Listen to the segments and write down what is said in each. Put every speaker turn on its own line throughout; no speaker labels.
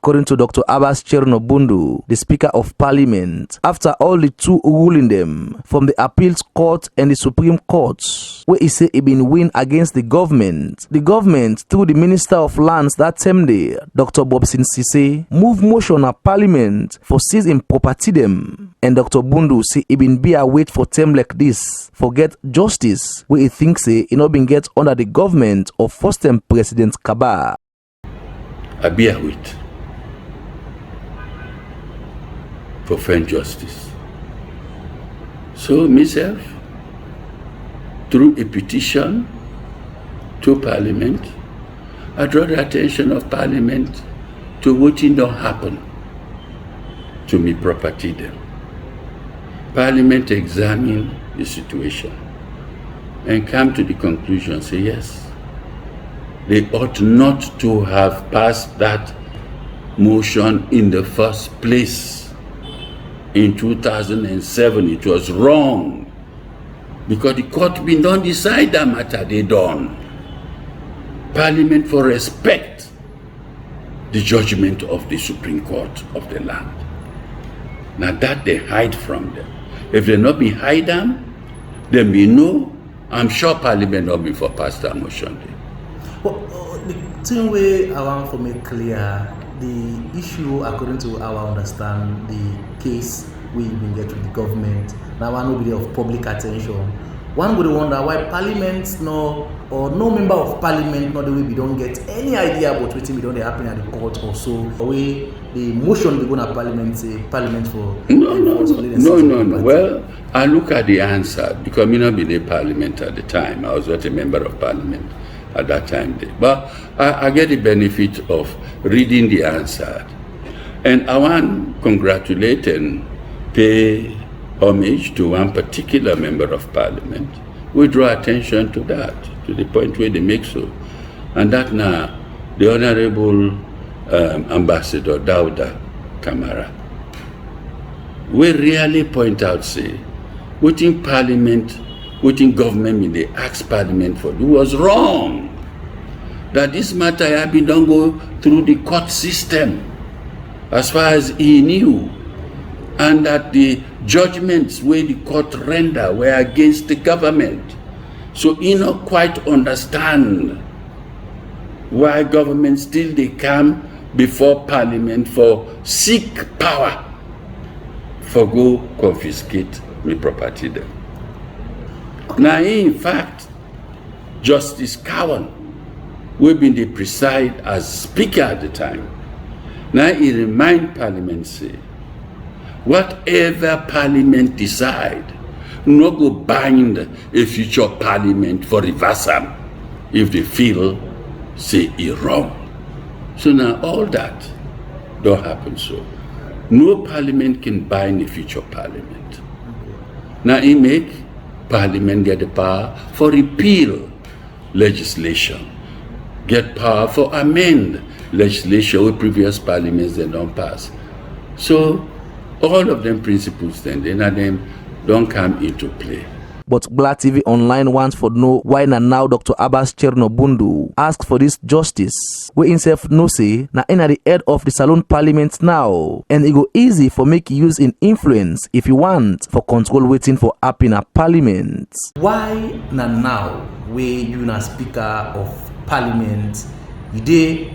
according to Dr. Abbas Chernobundu, the Speaker of Parliament, after all the two ruling them from the Appeals Court and the Supreme Court, where he say he been win against the government. The government, through the Minister of Lands that same day, Dr. Bobson Sise, move motion at Parliament for seizing property them. And Dr. Bundu say he been be a wait for time like this, forget justice, where he thinks say he not been get under the government of first time President Kaba.
I be a wait for find justice. So myself, through a petition to Parliament, I draw the attention of Parliament to what don't happen to me property them. Parliament examine the situation and come to the conclusion, say yes, they ought not to have passed that motion in the first place. In 2007, it was wrong because the court been don't decide that matter, they done. Parliament for respect the judgment of the Supreme Court of the land. Now that they hide from them. If they not be hide them, then we know, I'm sure Parliament not be for pass that motion.
Well, the thing way I want to make clear, the issue according to how I understand the case we been get with the government, now one will be of public attention. One would wonder why Parliament no member of Parliament not the way we don't get any idea about what we don't happen at the court or so. The way the motion we go to Parliament say Parliament for
no. Well, I look at the answer because me not been in Parliament at the time. I was not a member of Parliament at that time. But I get the benefit of reading the answer, and I want to congratulate and pay homage to one particular member of Parliament. We draw attention to that, to the point where they make so. And that now, the Honorable Ambassador Dauda Kamara, we really point out, say, within Parliament, within government, they ask Parliament for, it was wrong. That this matter had been don't go through the court system, as far as he knew. And that the judgments where the court render were against the government. So he not quite understand why government still they come before Parliament for seek power for go confiscate me property them. Now in fact, Justice Cowan, who been the preside as speaker at the time, now he remind Parliament say, whatever Parliament decide, no go bind a future Parliament for reversal if they feel, say, it wrong. So now all that don't happen so. No Parliament can bind a future Parliament. Now it make Parliament get the power for repeal legislation, get power for amend legislation with previous Parliaments they don't pass. So all of them principles then them don't come into play.
But Black TV Online wants for know why now Dr. Abbas Chernobundu asked for this justice. We himself no say na in at the head of the Salon Parliament now, and it go easy for make use in influence if you want for control waiting for happen at Parliament.
Why now where you na Speaker of Parliament, you dey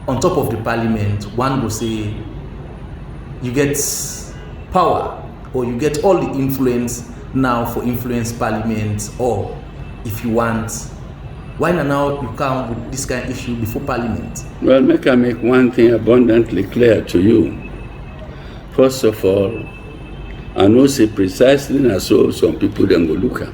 on top of the Parliament, one will say you get power or you get all the influence now for influence Parliament, or if you want, why now you come with this kind of issue before Parliament?
Well, make one thing abundantly clear to you. First of all, I know say precisely now so some people then go look at.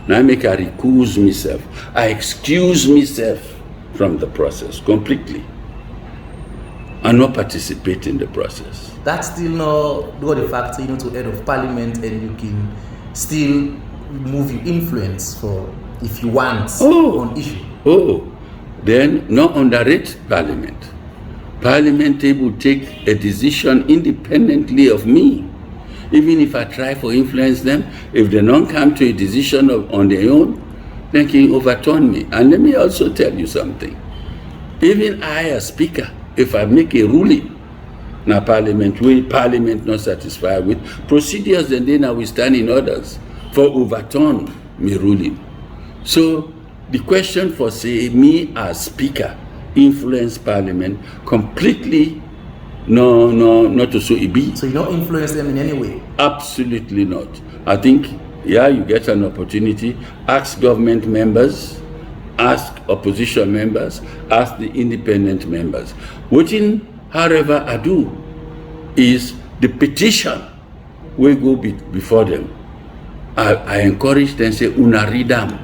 Now I make I recuse myself. I excuse myself from the process completely. I not participate in the process.
That's still not got the fact to head of Parliament, and you can still move your influence for if you want on issue.
Then not underrate Parliament. Parliament will take a decision independently of me. Even if I try to influence them, if they don't come to a decision on their own, they can overturn me. And let me also tell you something. Even I, as Speaker, if I make a ruling Now Parliament not satisfied with procedures, and then now we stand in orders for overturn me ruling. So the question for say me as speaker influence Parliament completely, no, not to so it be.
So you don't influence them in any way?
Absolutely not. I think, yeah, you get an opportunity, ask government members, ask opposition members, ask the independent members. However I do is the petition will go before them. I encourage them, say, una read them.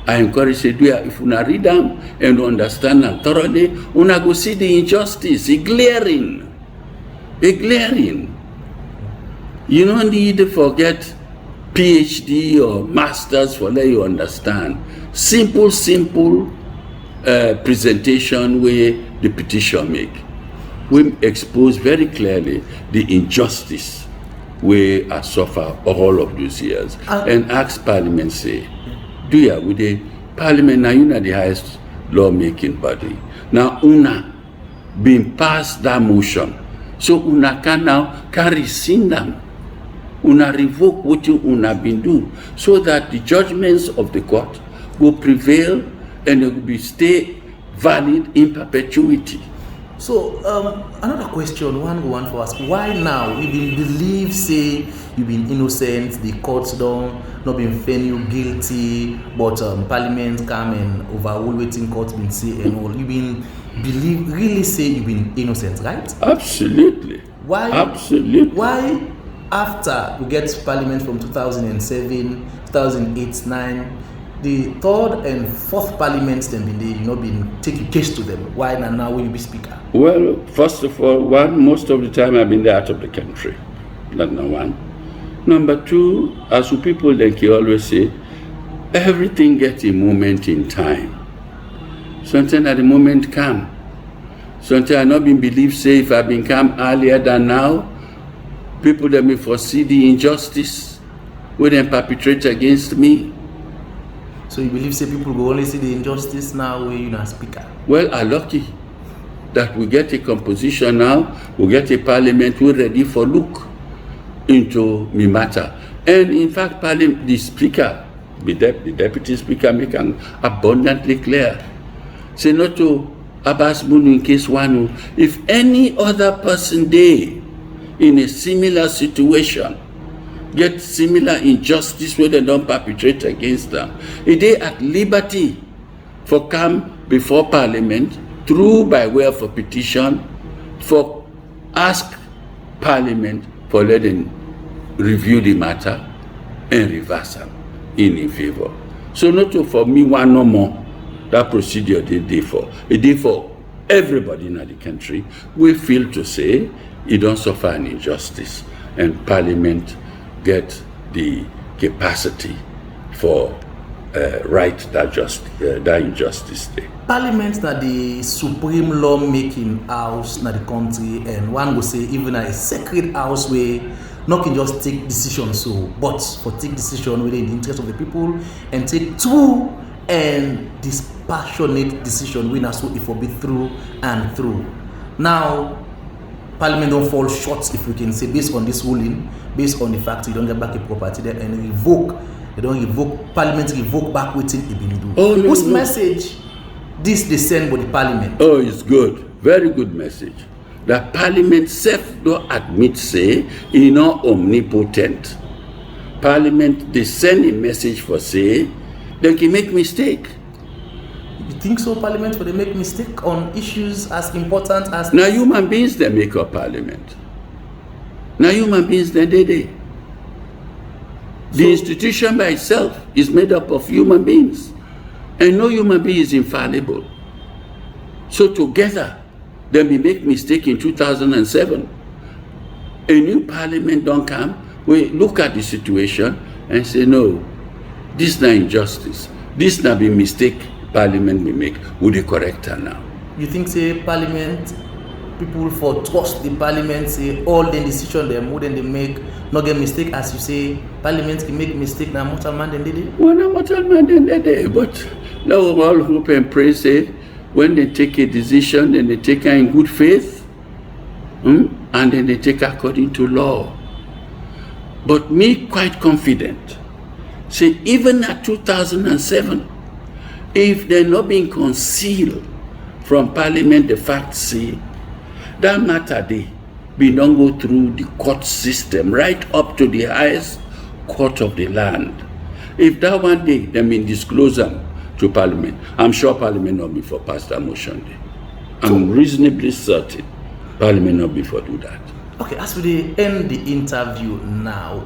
I encourage say, if una read them and understand them thoroughly, una go see the injustice, a glaring. You don't need to forget PhD or masters for let you understand. Simple presentation where the petition make. We expose very clearly the injustice we are suffer all of these years, and ask Parliament say, with the Parliament now you know the highest lawmaking body. Now una been passed that motion, so una can now rescind them. Una revoke what you una been do, so that the judgments of the court will prevail and it will be stay valid in perpetuity.
So another question, one for us. Why now? You been believe say you've been innocent, the courts don't not been found you guilty, but Parliament come and overrule waiting court been say and all. You been believe really say you've been innocent, right?
Absolutely.
Why?
Absolutely.
Why after we get Parliament from 2007, 2008, 9? The third and fourth parliaments then been taking case to them. Why now will you be speaker?
Well, first of all, most of the time I've been out of the country. That's number one. Number two, as people like you always say, everything gets a moment in time. Sometimes at the moment come. Sometimes I not been believed say if I been come earlier than now, people that may foresee the injustice will then perpetrate against me.
So you believe say people will only see the injustice now when you're not speaker?
Well, I'm lucky that we get a composition now, we get a parliament, we're ready for look into me matter. And in fact, the speaker, the deputy speaker, make it abundantly clear. Say not to Abbas Bunu in case one, if any other person there in a similar situation get similar injustice where they don't perpetrate against them, if they at liberty for come before Parliament through by way of a petition for ask Parliament for letting review the matter and reverse them in favor. So not to for me one no more, that procedure they did for. It did for everybody in the country. We feel to say it don't suffer an injustice and Parliament get the capacity for right that injustice there.
Parliament na the supreme law-making house na the country, and one will say even a sacred house where not can just take decisions but for take decision within the interest of the people and take true and dispassionate decision when so it will be through and through. Now, Parliament don't fall short, if we can say, based on this ruling, based on the fact you don't get back a property there and revoke. They don't revoke, Parliament revoke back waiting it been do.
Oh, no,
whose
no.
message this they send by the Parliament?
Oh, it's good. Very good message. The Parliament self don't admit say it's not omnipotent. Parliament they send a message for say they can make mistake.
You think so, Parliament, for they make mistake on issues as important as
Now human beings they make up Parliament. Now human beings they. The institution by itself is made up of human beings. And no human being is infallible. So together, then we make mistake in 2007. A new Parliament don't come. We look at the situation and say, no, this is not injustice. This not be mistake Parliament we make. Would they correct her now?
You think say Parliament, people for trust the Parliament, say all the decision they more than they make, not get mistake as you say, Parliament can make mistake now mortal man than they did?
Well, not mortal man than they did, but now we all hope and pray say when they take a decision, then they take her in good faith and then they take according to law. But me quite confident, say even at 2007, if they're not being concealed from Parliament the facts, say, that matter they don't go through the court system right up to the highest court of the land. If that one day they mean disclose them to Parliament, I'm sure Parliament not be for pass that motion day. I'm reasonably certain Parliament not be for do that.
Okay, as we end the interview now,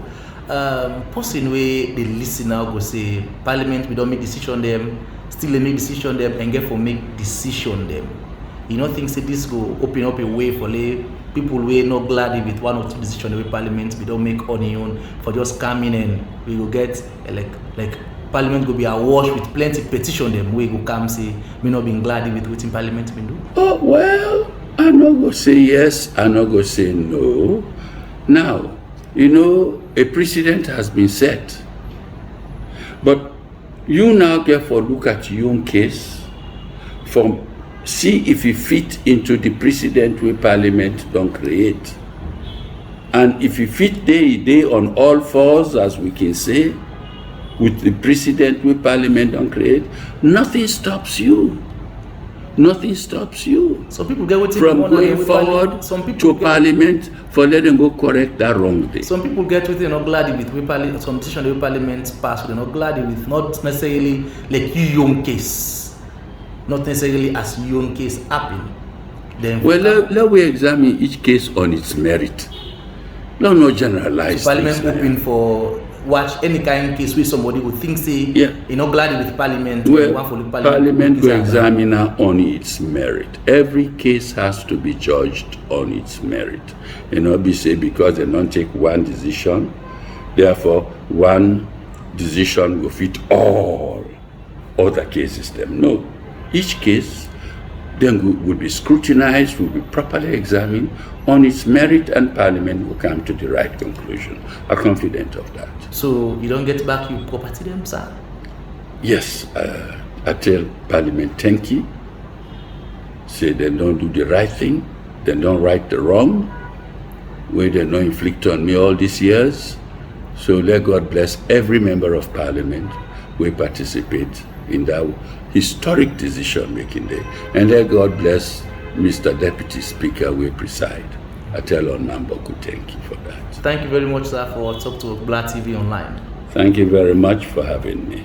person where the listener go say Parliament we don't make decision them, still they make decision them and get for make decision them. You know, things say this go open up a way for people we not glad with one or two decisions with Parliament we don't make on your own for just coming and we will get like Parliament will be awash with plenty petition them we go come say me not being glad with what in Parliament we do.
Oh well, I'm not going to say yes, I'm not going to say no. Now, you know, a precedent has been set. But you now get for look at your own case, from see if you fit into the precedent where Parliament don't create. And if you fit day on all fours, as we can say, with the precedent where Parliament don't create, nothing stops you. Nothing stops you.
Some people get what
from going forward to Parliament for letting go correct that wrong day.
Some people get what they're not glad with some decision the Parliament pass, they're not glad with, not necessarily like your own case, not necessarily as your own case happen. Then
let we examine each case on its merit. No generalize.
So Parliament open for watch any kind of case where somebody would think say you know glad with Parliament.
Well, Parliament will examine on its merit. Every case has to be judged on its merit. You know, be say because they don't take one decision, therefore one decision will fit all other cases. Them no, each case then will be scrutinized, will be properly examined on its merit, and Parliament will come to the right conclusion. I'm confident of that.
So you don't get back your property them, sir?
Yes, I tell Parliament thank you. Say they don't do the right thing, they don't right the wrong, where they don't inflict on me all these years. So let God bless every member of Parliament who participate in that historic decision making day. And let God bless Mr. Deputy Speaker who preside. I tell on Namboku thank you for that.
Thank you very much, sir, for talking to Black TV Online.
Thank you very much for having me.